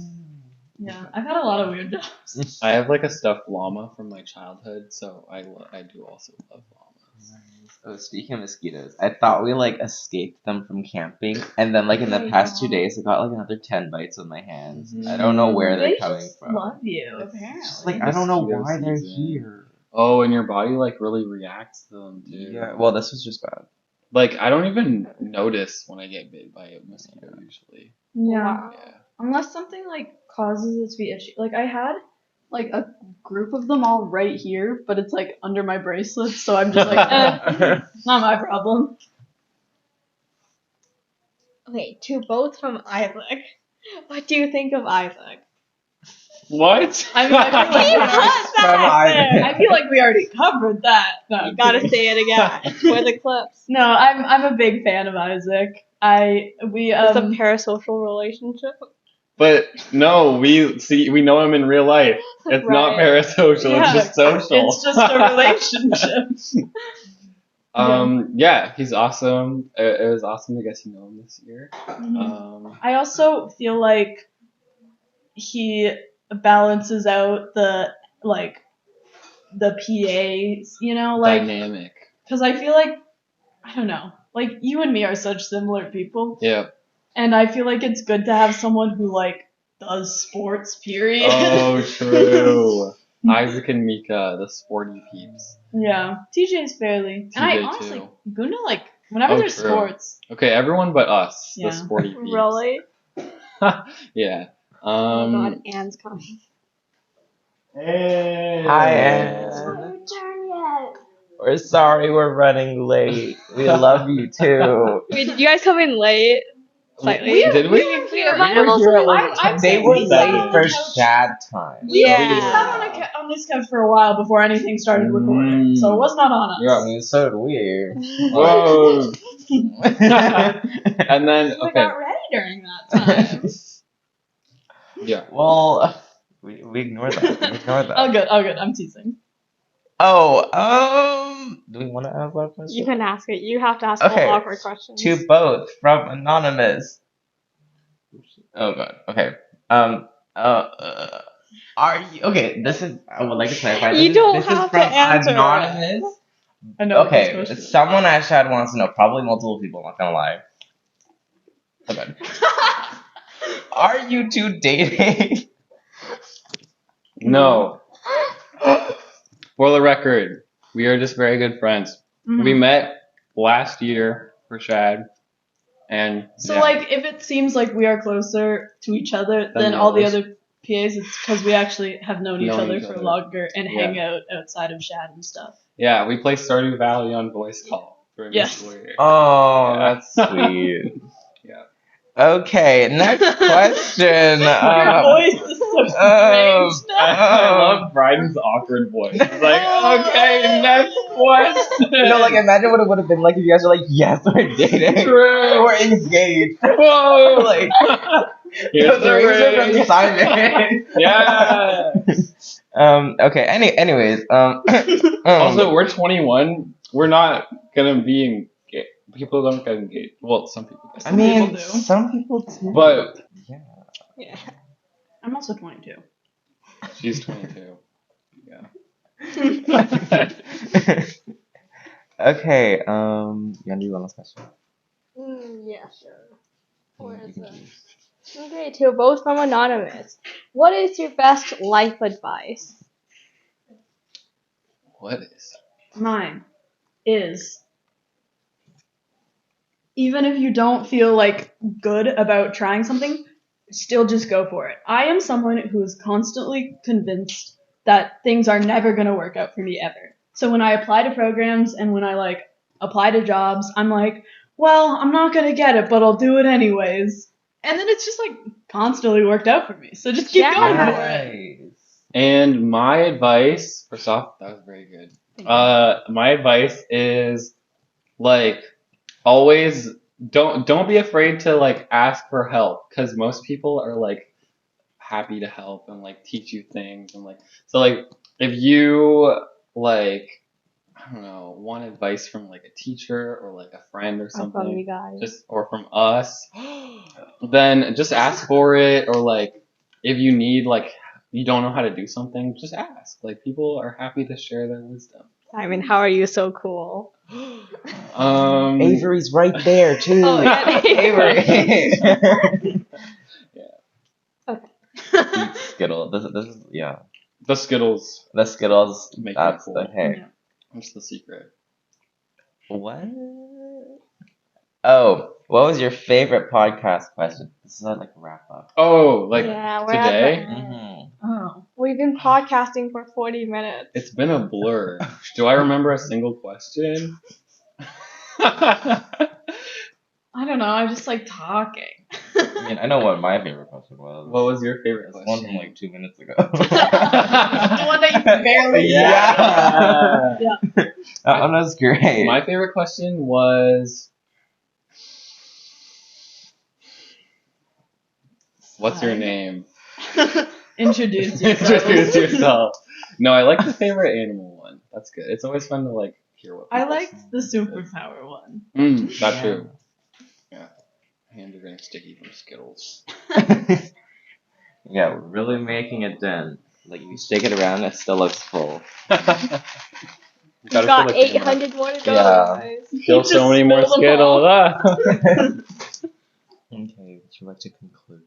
Yeah, I've had a lot of weird jobs. I have like a stuffed llama from my childhood, so I do also love llamas. Nice. Oh, speaking of mosquitoes, I thought we like escaped them from camping, and then like in the past 2 days, I got like another 10 bites with my hands. I don't know where they're They coming just from. love you, It's apparently. just Like I don't know mosquito why they're season. here. Oh, and your body like really reacts to them too. Yeah. Well, this was just bad. Like I don't even notice when I get bit by a mosquito usually. Yeah. Wow. Yeah. Unless something like causes it to be itchy. Like I had like a group of them all right here, but it's like under my bracelet, so I'm just like, it's not my problem. Okay, to both from Isaac. What do you think of Isaac? What? I mean, I feel like we already- From Isaac. I feel like we already covered that. No, I'm You gotta kidding. say it again for the clips. No, I'm a big fan of Isaac. We It's a parasocial relationship. But no, we know him in real life. It's not Right. parasocial. Yeah, it's just social. it's just a relationship. Yeah, he's awesome. It was awesome to get to know him this year. I also feel like he balances out the PAs, you know, like Dynamic. because I feel like I don't know, like you and me are such similar people, Yeah. and I feel like it's good to have someone who like does sports. Period. Oh, true. Isaac and Mika, the sporty peeps. Yeah, TJ's fairly, and I TJ honestly, too. Guna like whenever Oh, there's true. sports. Okay, everyone but us, Yeah. the sporty peeps. Really? Yeah. Oh my god, Anne's coming. Hey. Hi, Anne. Your turn yet. We're sorry we're running late. We love you too. Wait, did you guys come in late? Slightly. Did we? We might We have were also here at been- like I'm They saying were we sat late on for the couch. Shad time. We Yeah. sat on this couch for a while before anything started recording, so it was not on us. Yeah, I mean, so did we. Whoa. And then, We okay. got ready during that time. Yeah. Well, we ignore that. We ignore that. Oh good, I'm teasing. Oh, do we want to ask that question? You can ask it. You have to ask Okay. all awkward questions. To both from Anonymous. Oh god. Okay. Are you okay? This is. I would like to clarify. You this don't is have from to answer it. Anonymous. I know. what this Okay, question is. someone at Shad wants to know. Probably multiple people. Not gonna lie. Okay. Are you two dating? No. For the record, we are just very good friends. Mhm. We met last year for Shad, and So yeah. like, if it seems like we are closer to each other than the all the others. other PAs, it's because we actually have known each Known other each for other. longer and Yeah. hang out outside of Shad and stuff. Yeah, we play Stardew Valley on voice call during the Yes. school year. Oh, Yeah. that's sweet. Yeah. Okay, next question. Your voice is so strange now. I love Bryden's awkward voice. It's like, okay, next question. No, like imagine what it would have been like if you guys were like, yes, we're dating. True. We're engaged. Whoa. Like, Here's the rings are ring. from Simon. Yeah. Okay. Anyways. Also, we're 21. We're not gonna be engaged. People don't get engaged. Well, some people get. I Some mean, people do. some people do. But yeah. Yeah. I'm also 22. she's 22. Yeah. Okay. You wanna do one last question? Yeah, sure. Where You is can it? choose. Okay, to both from Anonymous. What is your best life advice? What is? Mine is, even if you don't feel like good about trying something, still just go for it. I am someone who is constantly convinced that things are never going to work out for me ever. So when I apply to programs and when I like apply to jobs, I'm like, well, I'm not going to get it, but I'll do it anyways. And then it's just like constantly worked out for me. So just keep Yeah. going for it. Nice. And my advice, first off, that was very good. My advice is like always don't be afraid to like ask for help because most people are like happy to help and like teach you things and like so like if you like I don't know want advice from like a teacher or like a friend or From you something guys. just or from us then just ask for it or like if you need like you don't know how to do something just ask like people are happy to share their wisdom. Simon, how are you so cool? Avery's right there too. Oh, yeah. Avery. Okay. Eat Skittle. This is yeah. The Skittles The Skittles. make That's it cool. the hey. Yeah. What's the secret? What? Oh, what was your favorite podcast question? This is like a wrap up. Oh, like Yeah, we're today? at the end. Mm-hmm. Oh. We've been podcasting for 40 minutes. It's been a blur. Do I remember a single question? I don't know. I just like talking. I mean, I know what my favorite question was. What was your favorite It's one question? from like 2 minutes ago. The one that you barely Yeah. That one was great. My favorite question was, what's your name? Introduce yourself. Introduce yourself. No, I like the favorite animal one. That's good. It's always fun to like hear what I people liked the superpower one. say. That's Yeah. true. Yeah. Hands are getting sticky from Skittles. Yeah, we're really making a dent. Like, if you shake it around, it still looks full. We've got 800 more to go, Yeah. guys. Still so many more Spill them all. Skittles. Okay, would you like to conclude?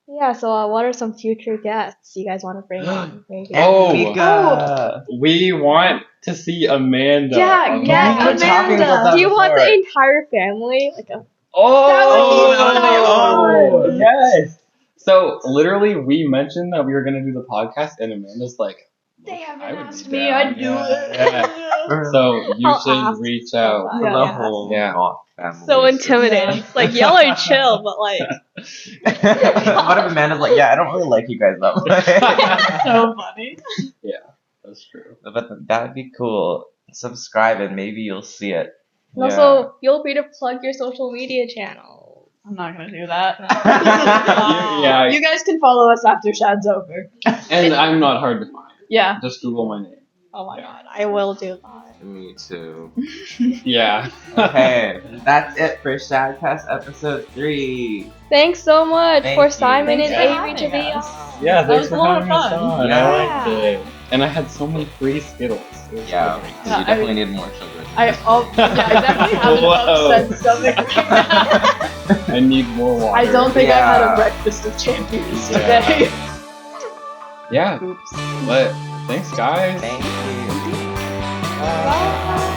Yeah, so what are some future guests you guys want to bring on? Maybe? Oh. Mika! We want to see Amanda. Yeah, We yeah, were talking Amanda. about that Do you want before. the entire family? Like a Oh, That would be so fun. yes. So literally, we mentioned that we were gonna do the podcast, and Amanda's like, They haven't I would asked be me. down. I'd do Yeah. it. So you I'll should ask. reach out. For Yeah. the whole Yeah. Goth family. So intimidating. It's like, y'all are chill, but like, What if Amanda's like, yeah, I don't really like you guys that much. So funny. That's true. But that would be cool. Subscribe and maybe you'll see it. and also feel free to plug your social media channel. I'm not gonna do that. Yeah. You guys can follow us after Shad's over. And I'm not hard to find. Yeah. Just Google my name. Oh my god, I will do that. Me too. Yeah. Okay, that's it for ShadCast episode 3. Thanks so much Thank for you. Simon Thanks and for Avery to having be us. on. Yeah, That thanks was for a lot having of us fun. on. Yeah. I liked it. And I had so many free Skittles. It was Yeah, great. you definitely need more sugar. I definitely have an Whoa. upset stomach right now. I need more water. I don't think I had Yeah. a breakfast of champions Yeah. today. Yeah, Oops. but thanks, guys. Thank you. Bye.